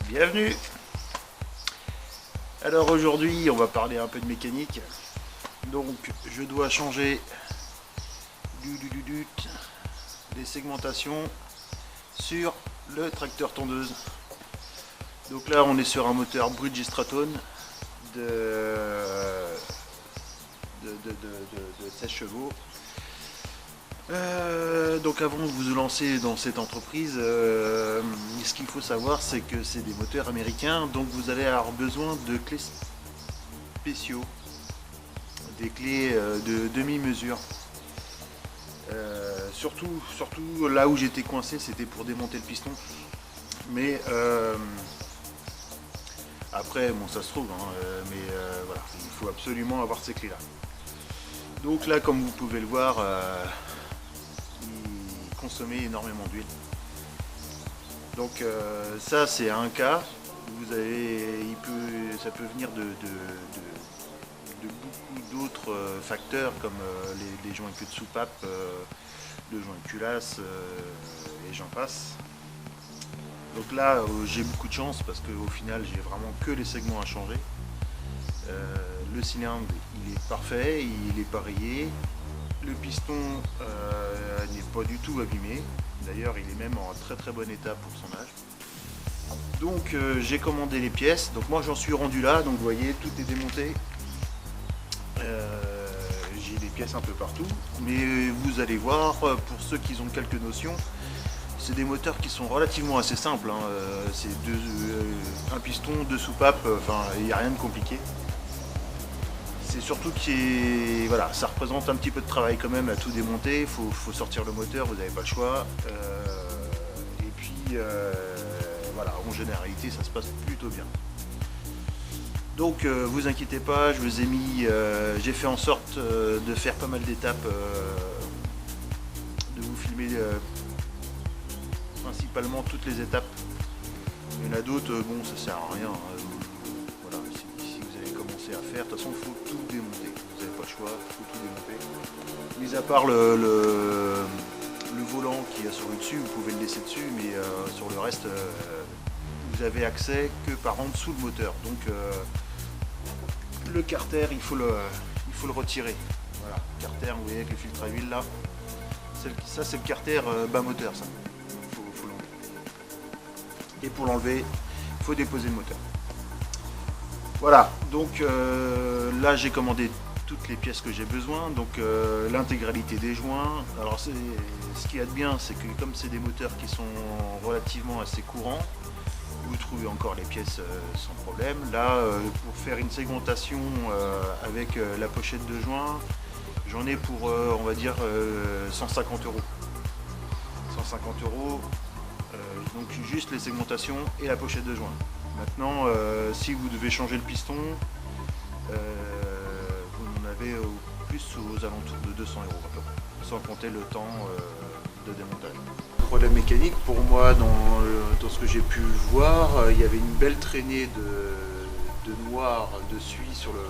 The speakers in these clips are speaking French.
Bienvenue. Alors aujourd'hui on va parler un peu de mécanique. Donc je dois changer les segmentations sur le tracteur tondeuse. Donc là on est sur un moteur Bridgestone de 16 chevaux. Donc avant de vous lancer dans cette entreprise, ce qu'il faut savoir c'est que c'est des moteurs américains, donc vous allez avoir besoin de clés spéciaux, des clés de demi-mesure. Surtout là où j'étais coincé, c'était pour démonter le piston. Mais après, bon, ça se trouve, hein, voilà, il faut absolument avoir ces clés-là. Donc là, comme vous pouvez le voir, il consommait énormément d'huile. Donc ça, c'est un cas. Ça peut venir de beaucoup d'autres facteurs comme les joints de soupape, le joint de culasse et j'en passe. Donc là j'ai beaucoup de chance parce qu'au final j'ai vraiment que les segments à changer. Le cylindre il est parfait, il est pas rayé. Le piston n'est pas du tout abîmé. D'ailleurs il est même en très très bon état pour son âge. Donc j'ai commandé les pièces. Donc moi j'en suis rendu là. Donc vous voyez tout est démonté. J'ai des pièces un peu partout, mais vous allez voir, pour ceux qui ont quelques notions, c'est des moteurs qui sont relativement assez simples, hein. C'est un piston, deux soupapes, enfin il n'y a rien de compliqué. C'est surtout que voilà, ça représente un petit peu de travail quand même à tout démonter, il faut sortir le moteur, vous n'avez pas le choix. Et puis voilà, en généralité ça se passe plutôt bien. Donc vous inquiétez pas, je vous ai mis, j'ai fait en sorte de faire pas mal d'étapes, de vous filmer principalement toutes les étapes. Il y en a d'autres, bon ça sert à rien. Voilà, si vous allez commencer à faire, de toute façon il faut tout démonter. Vous n'avez pas le choix, il faut tout démonter. Mis à part le volant qu'il y a sur le dessus, vous pouvez le laisser dessus, mais sur le reste, vous avez accès que par en dessous le moteur. Donc le carter, il faut le retirer. Voilà, carter, vous voyez avec le filtre à huile là. Ça c'est le carter bas moteur, ça. Faut l'enlever. Et pour l'enlever, il faut déposer le moteur. Voilà, donc là j'ai commandé toutes les pièces que j'ai besoin, donc l'intégralité des joints. Alors ce qu'il y a de bien, c'est que comme c'est des moteurs qui sont relativement assez courants, vous trouvez encore les pièces sans problème. Là, pour faire une segmentation avec la pochette de joint, j'en ai pour, on va dire, 150 €. 150 €, donc juste les segmentations et la pochette de joint. Maintenant, si vous devez changer le piston, vous en avez plus aux alentours de 200 € à peu près, sans compter le temps de démontage. Problème mécanique, pour moi, dans ce que j'ai pu voir, il y avait une belle traînée de noir de suie sur le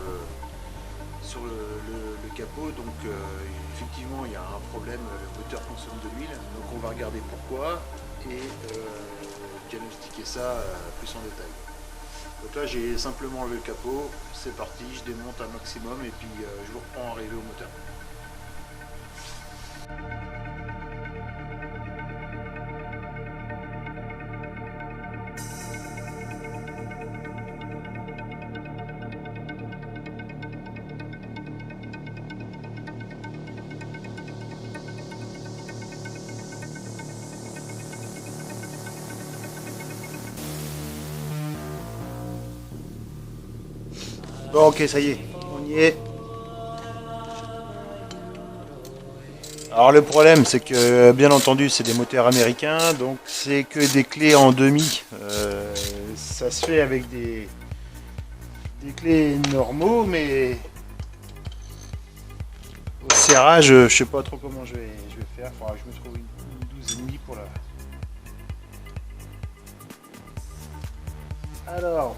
capot, donc effectivement il y a un problème, le moteur consomme de l'huile, donc on va regarder pourquoi et diagnostiquer ça plus en détail. Donc là j'ai simplement enlevé le capot, c'est parti, je démonte un maximum et puis je vous reprends arrivé au moteur. Bon ok, ça y est, on y est. Alors le problème c'est que bien entendu c'est des moteurs américains, donc c'est que des clés en demi. Ça se fait avec des clés normaux, mais au serrage je sais pas trop comment je vais faire. Faudra que je me trouve une 12,5 pour la... Alors,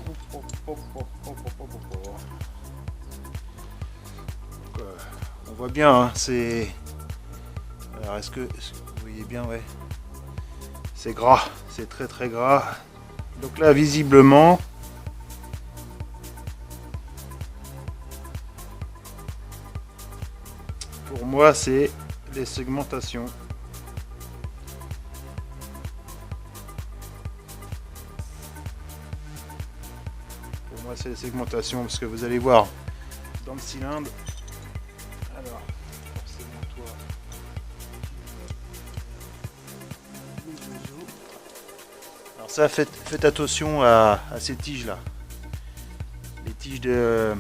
on voit bien, hein, c'est... Alors est-ce que vous voyez bien, ouais. C'est gras, c'est très très gras. Donc là, visiblement, pour moi, c'est les segmentations. Pour moi, c'est les segmentations parce que vous allez voir dans le cylindre. Alors, forcément, toi. Alors ça, faites attention à ces tiges là, les tiges de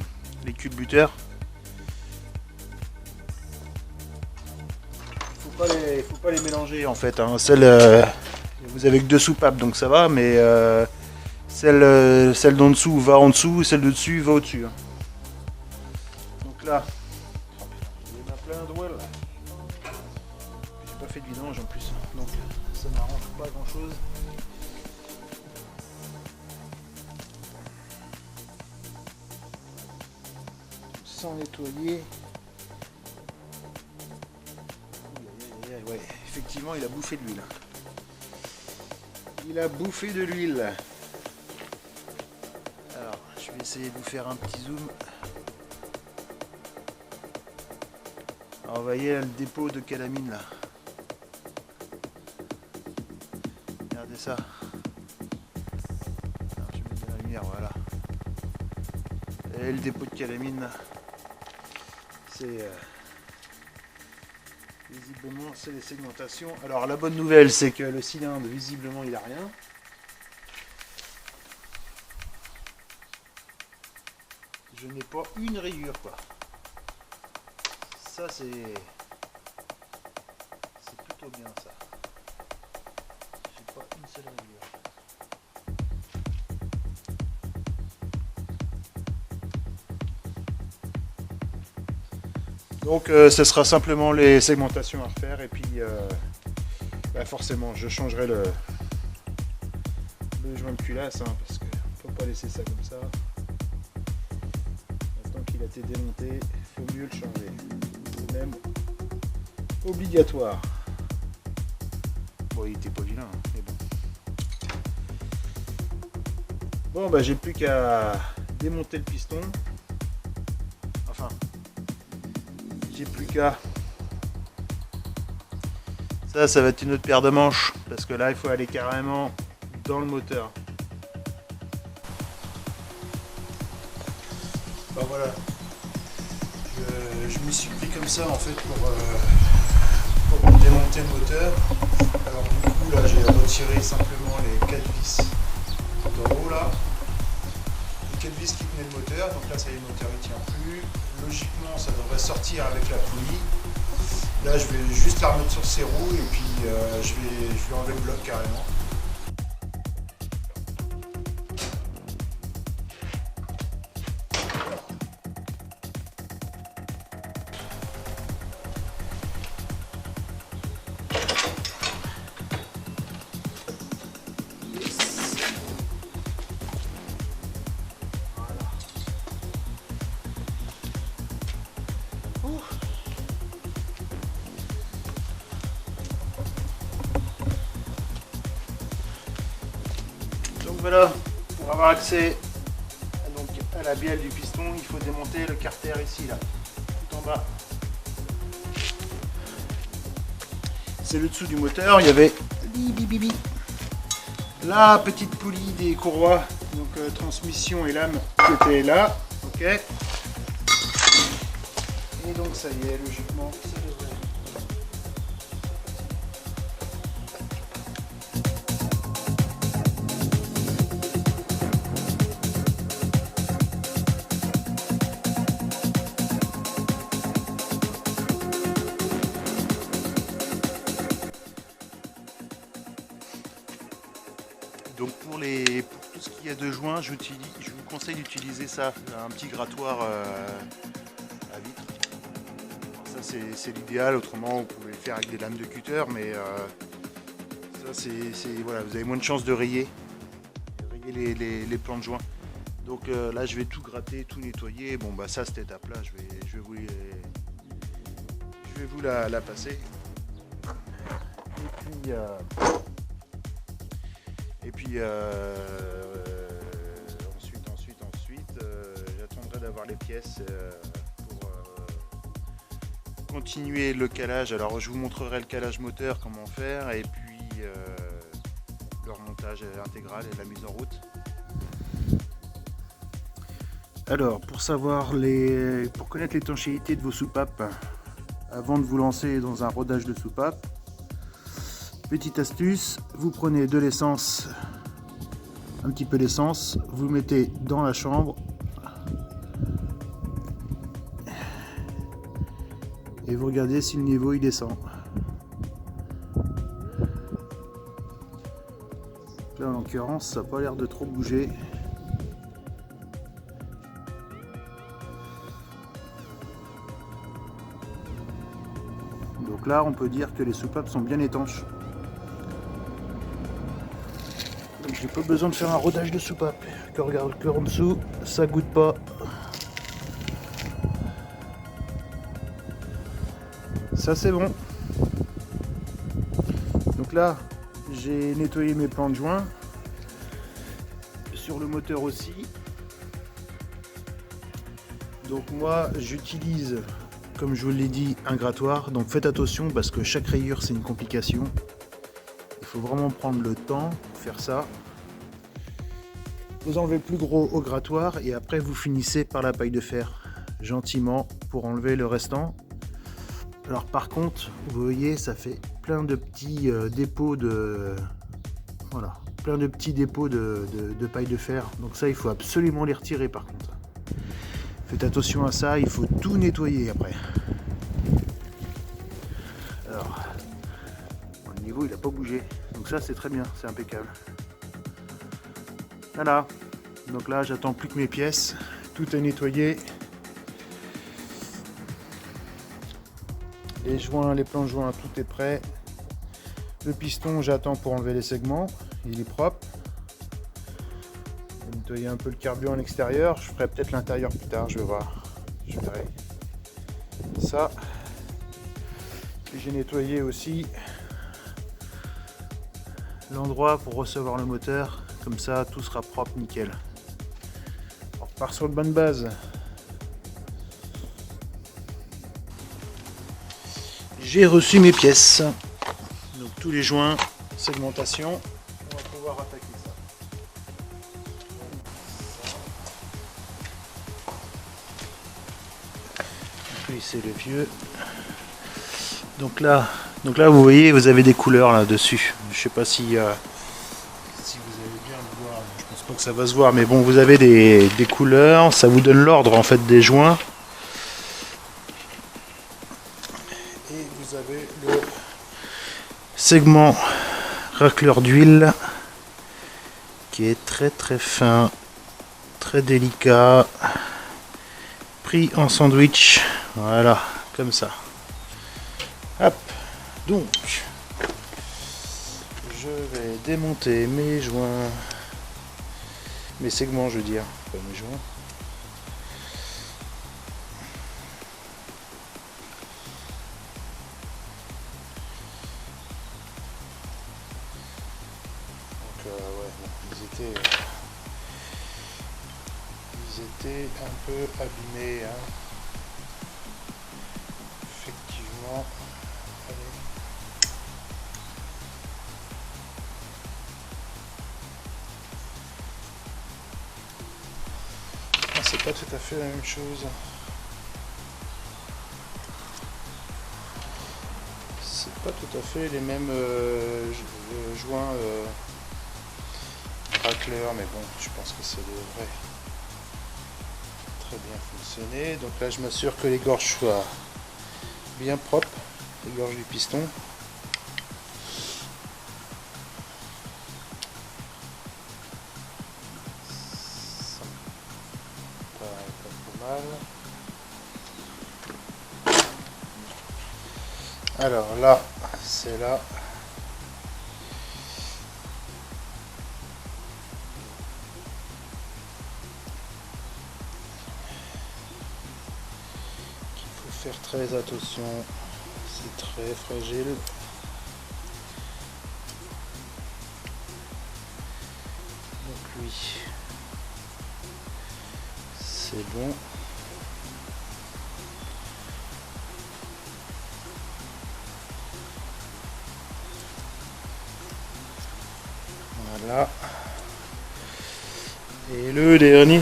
les culbuteurs. Faut pas les mélanger en fait. Hein. Vous avez que deux soupapes donc ça va, mais celle d'en dessous va en dessous, celle de dessus va au-dessus. Hein. Donc là, il y en a plein de là. J'ai pas fait de vidange en plus, donc ça n'arrange pas grand chose. Sans nettoyer. Ouais, effectivement, il a bouffé de l'huile. Il a bouffé de l'huile. Alors, je vais essayer de vous faire un petit zoom. Alors, vous voyez le dépôt de calamine là. Regardez ça. Alors, je vais mettre de la lumière, voilà. Et le dépôt de calamine là. C'est visiblement c'est les segmentations. Alors la bonne nouvelle c'est que le cylindre visiblement il a rien. Je n'ai pas une rayure quoi. Ça c'est plutôt bien ça. J'ai pas une seule rayure. Donc ce sera simplement les segmentations à refaire et puis forcément je changerai le joint de culasse hein, parce qu'il ne faut pas laisser ça comme ça. Maintenant qu'il a été démonté, il faut mieux le changer. C'est même obligatoire. Bon il était pas vilain, hein, mais bon. Bon bah j'ai plus qu'à démonter le piston. Enfin. J'ai plus qu'à. Ça va être une autre paire de manches parce que là il faut aller carrément dans le moteur. Ben voilà. Je m'y suis pris comme ça en fait pour démonter le moteur. Alors du coup là j'ai retiré simplement les 4 vis d'en haut là. Les 4 vis qui tenaient le moteur, donc là ça y est le moteur il tient plus. Logiquement ça devrait sortir avec la poulie. Là je vais juste la remettre sur ses roues et puis je vais enlever le bloc carrément. Donc voilà, pour avoir accès à la bielle du piston, il faut démonter le carter ici, là, tout en bas. C'est le dessous du moteur, il y avait la petite poulie des courroies, donc transmission et lame qui était là, ok. Et donc ça y est, logiquement, ça devrait. Donc pour tout ce qui est de joints, je vous conseille d'utiliser ça, un petit grattoir à vitre. Ça c'est l'idéal, autrement vous pouvez le faire avec des lames de cutter, mais ça voilà, vous avez moins de chances de rayer les plans de joints. Donc là je vais tout gratter, tout nettoyer. Bon bah ça cette étape là je vais vous la passer. Et puis ensuite, j'attendrai d'avoir les pièces pour continuer le calage. Alors je vous montrerai le calage moteur, comment faire, et puis le remontage intégral et la mise en route. Alors pour connaître l'étanchéité de vos soupapes, avant de vous lancer dans un rodage de soupape, petite astuce, vous prenez de l'essence, un petit peu d'essence, vous mettez dans la chambre et vous regardez si le niveau il descend. Là en l'occurrence ça n'a pas l'air de trop bouger. Donc là on peut dire que les soupapes sont bien étanches. Donc j'ai pas besoin de faire un rodage de soupape. Que regarde le cœur en dessous, ça goûte pas. Ça c'est bon. Donc là j'ai nettoyé mes plans de joint. Sur le moteur aussi. Donc moi j'utilise, comme je vous l'ai dit, un grattoir. Donc faites attention parce que chaque rayure c'est une complication. Il faut vraiment prendre le temps pour faire ça. Vous enlevez le plus gros au grattoir et après vous finissez par la paille de fer gentiment pour enlever le restant. Alors par contre, vous voyez, ça fait plein de petits dépôts de... Voilà, plein de petits dépôts de paille de fer. Donc ça, il faut absolument les retirer par contre. Faites attention à ça, il faut tout nettoyer après. Alors, le niveau il n'a pas bougé. Donc ça c'est très bien, c'est impeccable. Voilà, donc là j'attends plus que mes pièces, tout est nettoyé. Les joints, les plans de joints, tout est prêt. Le piston, j'attends pour enlever les segments, il est propre. Je vais nettoyer un peu le carburant à l'extérieur, je ferai peut-être l'intérieur plus tard, je vais voir, je verrai. Ça, puis j'ai nettoyé aussi l'endroit pour recevoir le moteur. Comme ça, tout sera propre, nickel. On repart sur de bonnes bases. J'ai reçu mes pièces. Donc tous les joints, segmentation. On va pouvoir attaquer ça. Puis c'est le vieux. Donc là, vous voyez, vous avez des couleurs là dessus. Je sais pas si vous allez bien le voir. Je pense pas que ça va se voir, mais bon, vous avez des couleurs. Ça vous donne l'ordre en fait des joints. Et vous avez le segment racleur d'huile qui est très très fin, très délicat, pris en sandwich. Voilà, comme ça. Hop, donc je vais démonter mes joints, mes segments, je veux dire, pas mes joints. Donc ouais, bon, ils étaient un peu abîmés, hein. Effectivement. C'est pas tout à fait la même chose. C'est pas tout à fait les mêmes joints racleurs, mais bon, je pense que ça devrait très bien fonctionner. Donc là, je m'assure que les gorges soient bien propres, les gorges du piston. Alors là, c'est là. Qu'il faut faire très attention. C'est très fragile. oui. C'est bon. Voilà. Et le dernier.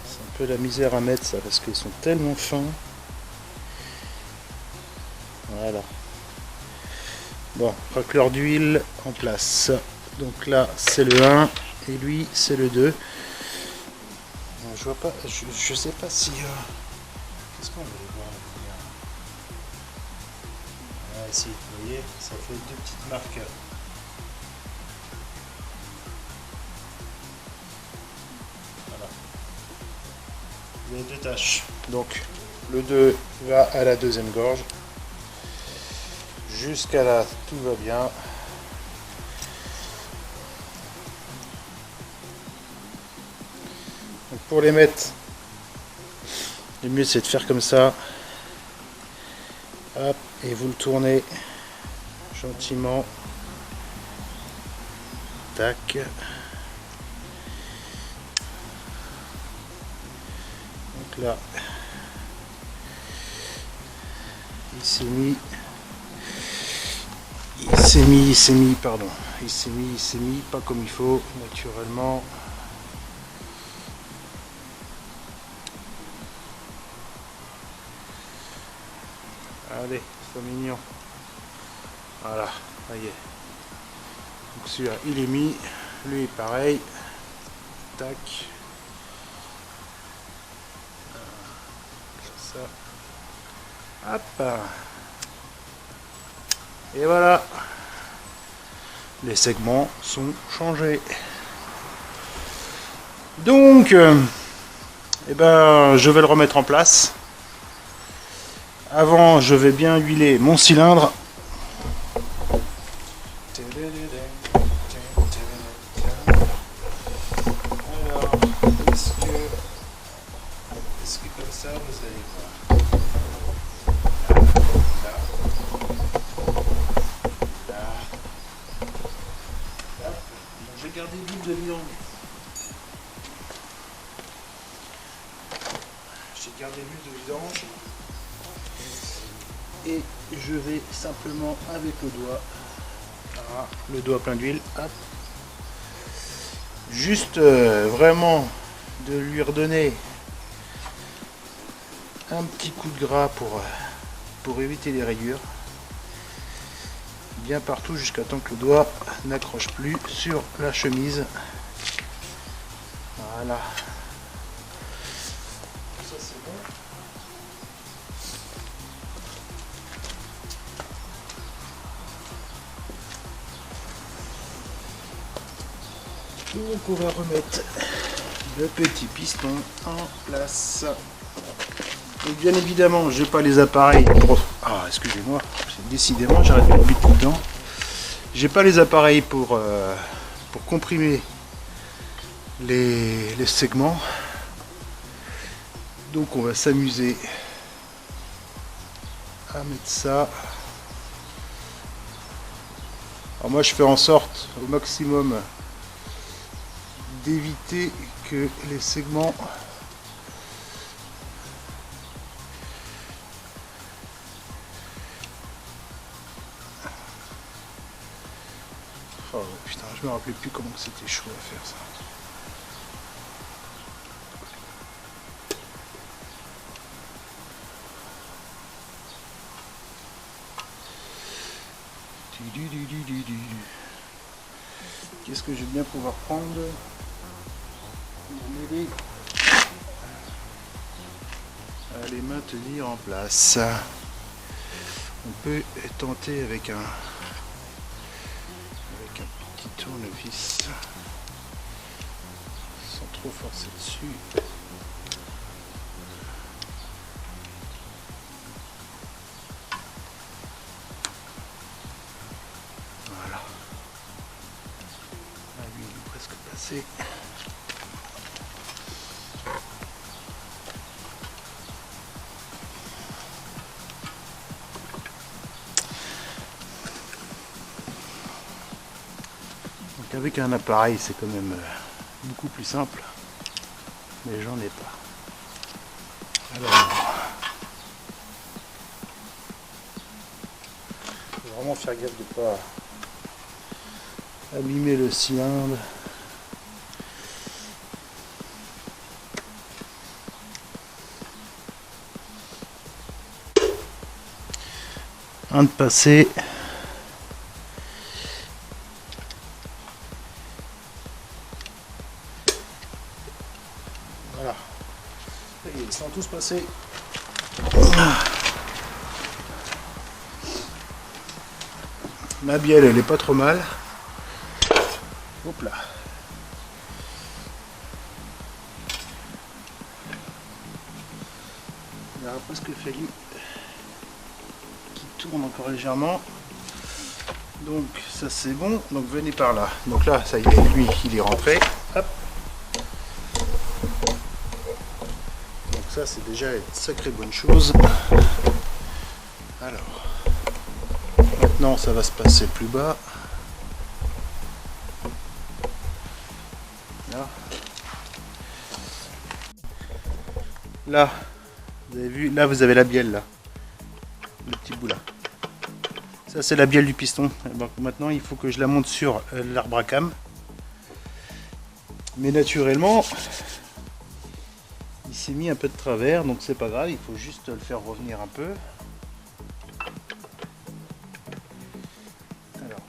C'est un peu la misère à mettre ça parce qu'ils sont tellement fins. Voilà. Bon, racleur d'huile en place. Donc là c'est le 1 et lui c'est le 2. Je vois pas, je sais pas si... Qu'est-ce qu'on va voir là? Ah, ici, vous voyez, ça fait deux petites marques. Voilà. Il y a deux taches. Donc le 2 va à la deuxième gorge. Jusqu'à là, tout va bien. Donc pour les mettre, le mieux c'est de faire comme ça. Hop, et vous le tournez gentiment. Tac. Donc là, il s'est mis, pardon. Il s'est mis, pas comme il faut, naturellement. Allez, c'est mignon. Voilà, ça y est. Donc celui-là, il est mis. Lui, pareil. Tac. Ça. Hop. Et voilà. Les segments sont changés. Donc, eh ben, je vais le remettre en place. Avant, je vais bien huiler mon cylindre. Alors, est-ce que comme ça, vous allez voir. Là, là, là. Donc, j'ai gardé l'huile de viande. J'ai gardé l'huile de vidange. Et je vais simplement avec le doigt, voilà, le doigt plein d'huile, juste vraiment de lui redonner un petit coup de gras pour éviter les rayures, bien partout jusqu'à temps que le doigt n'accroche plus sur la chemise. Voilà. Ça c'est bon. Donc on va remettre le petit piston en place. Et bien évidemment, j'ai pas les appareils pour... Ah, excusez-moi, décidément, j'arrête de le tout le temps. J'ai pas les appareils pour comprimer les segments. Donc on va s'amuser à mettre ça. Alors moi je fais en sorte au maximum d'éviter que les segments oh putain, je me rappelais plus comment c'était chaud à faire ça. Qu'est-ce que je vais bien pouvoir prendre pour m'aider à les maintenir en place. On peut tenter avec un petit tournevis sans trop forcer dessus. Voilà. Ah, lui, il est presque passé. qu'avec un appareil c'est quand même beaucoup plus simple, mais j'en ai pas. Alors, faut vraiment faire gaffe de pas abîmer le cylindre. Un de passer. Voilà. Et ils sont tous passés. Ma bielle, elle est pas trop mal. Hop là. Il aurait presque fallu qu'il tourne encore légèrement. Donc ça c'est bon. Donc venez par là. Donc là, ça y est, lui, il est rentré. Hop. Donc ça c'est déjà une sacrée bonne chose. Alors, maintenant ça va se passer plus bas. Là, vous avez vu, là vous avez la bielle là, le petit bout là. Ça c'est la bielle du piston. Donc maintenant il faut que je la monte sur l'arbre à cam. Mais naturellement, il s'est mis un peu de travers, donc c'est pas grave, il faut juste le faire revenir un peu. Alors,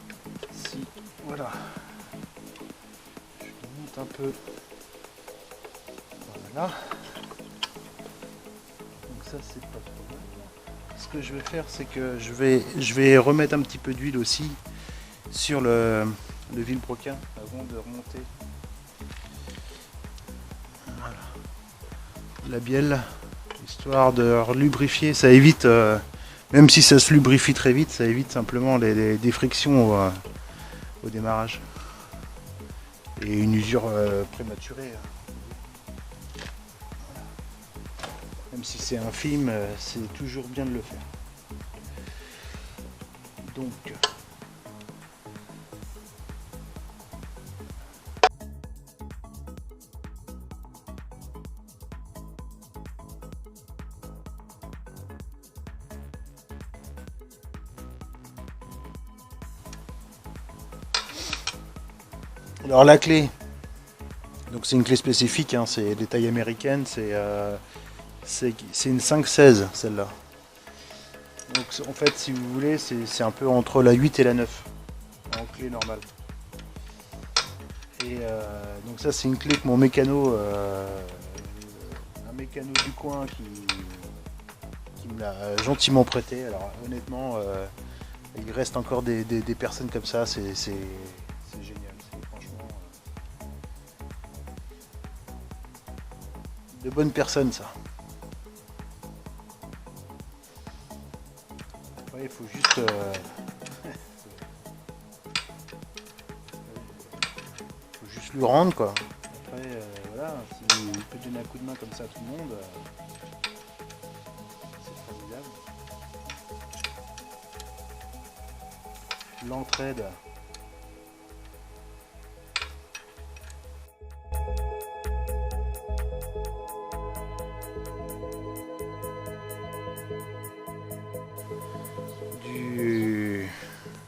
si, voilà, je le monte un peu, voilà. Ça c'est pas trop mal. Ce que je vais faire, c'est que je vais remettre un petit peu d'huile aussi sur le vilebrequin avant de remonter. Voilà. La bielle, histoire de lubrifier, ça évite, même si ça se lubrifie très vite, ça évite simplement des frictions au démarrage et une usure prématurée. Même si c'est infime, c'est toujours bien de le faire. Donc, alors la clé, donc c'est une clé spécifique, hein, c'est des tailles américaines, c'est une 5-16 celle-là. Donc en fait si vous voulez c'est un peu entre la 8 et la 9 en clé normale. Et donc ça c'est une clé que mon mécano, un mécano du coin qui me l'a gentiment prêté. Alors honnêtement il reste encore des personnes comme ça, c'est génial, c'est franchement de bonnes personnes ça. Il faut juste lui rendre quoi. Après voilà, s'il peut donner un coup de main comme ça à tout le monde, c'est formidable. L'entraide.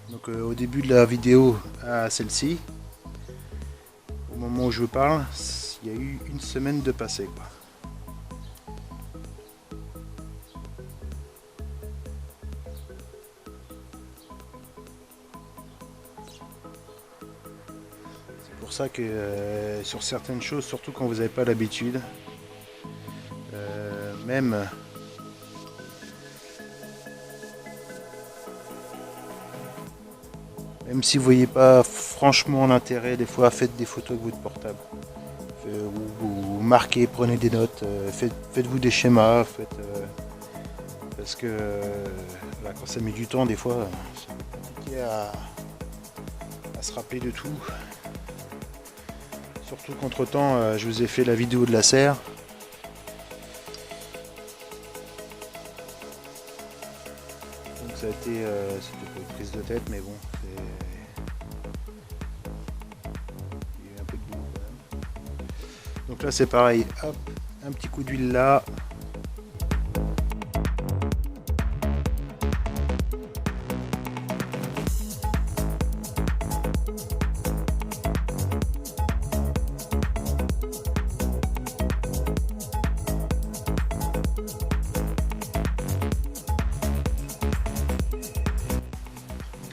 Donc au début de la vidéo à celle-ci, au moment où je vous parle, il y a eu une semaine de passé quoi. C'est pour ça que sur certaines choses, surtout quand vous n'avez pas l'habitude, même si vous voyez pas franchement l'intérêt, des fois faites des photos avec votre portable. Vous marquez, prenez des notes, faites-vous des schémas, parce que là, quand ça met du temps, des fois, c'est compliqué à se rappeler de tout. Surtout qu'entre temps, je vous ai fait la vidéo de la serre. Donc ça a été, c'était pas une prise de tête, mais bon, Donc là c'est pareil, hop, un petit coup d'huile là.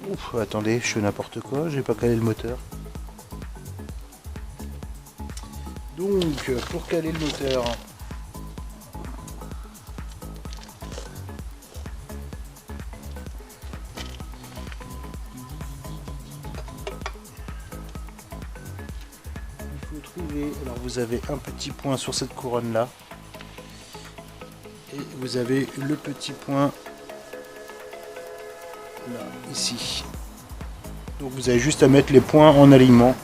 Ouf, attendez, je fais n'importe quoi, j'ai pas calé le moteur. Donc, pour caler le moteur, il faut trouver, alors vous avez un petit point sur cette couronne là, et vous avez le petit point là, ici. Donc vous avez juste à mettre les points en alignement.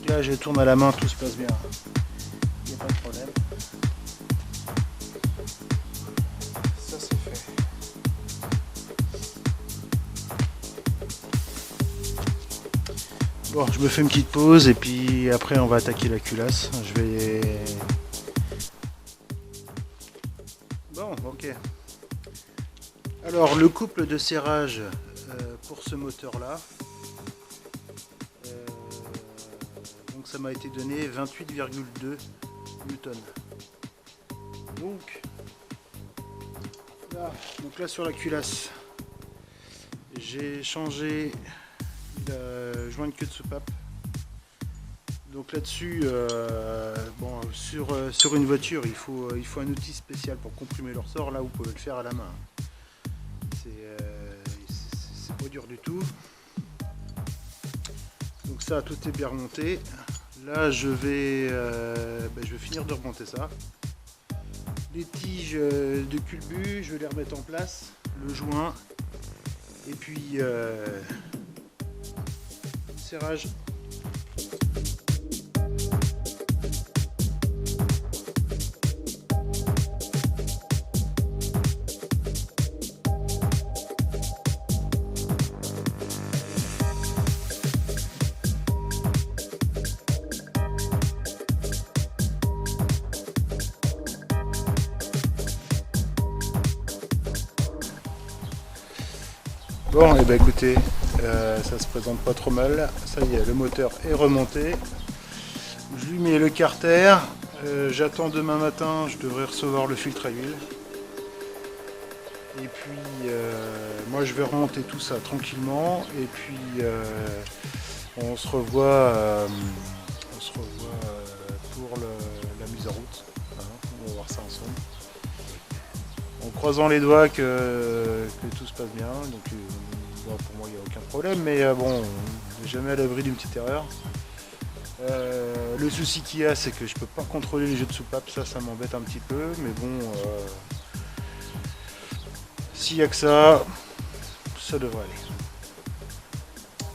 Là je tourne à la main, tout se passe bien, il n'y a pas de problème. Ça c'est fait. Bon, je me fais une petite pause et puis après on va attaquer la culasse. Je vais... Bon, ok. Alors le couple de serrage pour ce moteur là, ça m'a été donné 28,2 newtons. Donc là sur la culasse, j'ai changé la joint de queue de soupape. Donc là-dessus, bon, sur une voiture, il faut un outil spécial pour comprimer le ressort. Là, vous pouvez le faire à la main. C'est pas dur du tout. Donc ça, tout est bien remonté. Là, je vais finir de remonter ça. Les tiges de culbut, je vais les remettre en place. Le joint. Et puis, le serrage. Bon, et ben écoutez, ça se présente pas trop mal. Ça y est, le moteur est remonté. Je lui mets le carter. J'attends demain matin, je devrais recevoir le filtre à huile. Et puis, moi je vais remonter tout ça tranquillement. Et puis, on se revoit pour la mise en route. Hein, on va voir ça ensemble. En croisant les doigts que tout se passe bien. Donc, bon, pour moi, il n'y a aucun problème. Mais bon, on n'est jamais à l'abri d'une petite erreur. Le souci qu'il y a, c'est que je peux pas contrôler les jeux de soupape. Ça m'embête un petit peu. Mais bon, s'il n'y a que ça, ça devrait aller.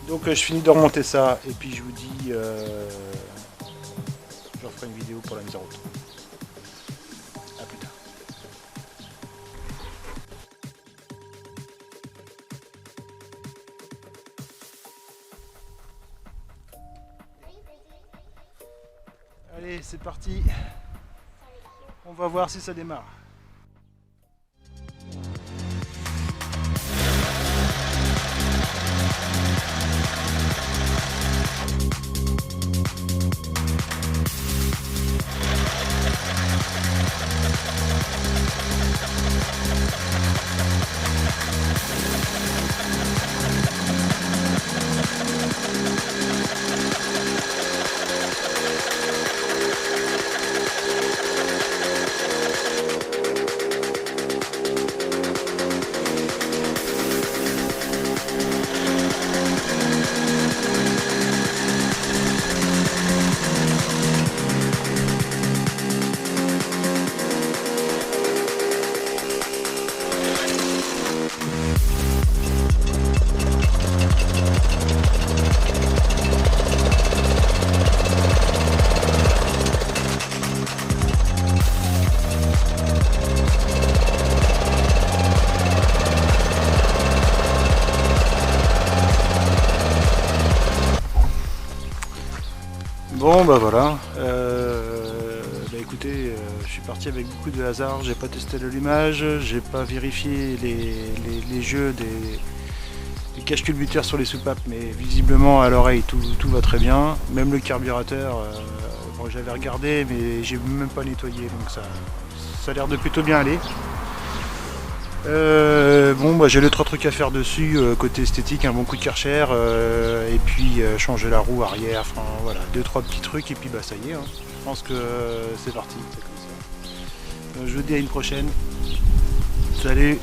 Donc, je finis de remonter ça. Et puis, je vous dis, je referai une vidéo pour la mise en route. A plus tard. Allez, c'est parti. On va voir si ça démarre. Bon bah voilà, écoutez, je suis parti avec beaucoup de hasard, j'ai pas testé l'allumage, j'ai pas vérifié les jeux des caches culbuteurs sur les soupapes, mais visiblement à l'oreille tout va très bien, même le carburateur, bon, j'avais regardé mais j'ai même pas nettoyé, donc ça a l'air de plutôt bien aller. Bon bah j'ai 2-3 trucs à faire dessus, côté esthétique, un bon coup de Karcher, et puis changer la roue arrière, enfin voilà, 2-3 petits trucs et puis bah ça y est, hein. Je pense que c'est parti, c'est comme ça. Je vous dis à une prochaine. Salut.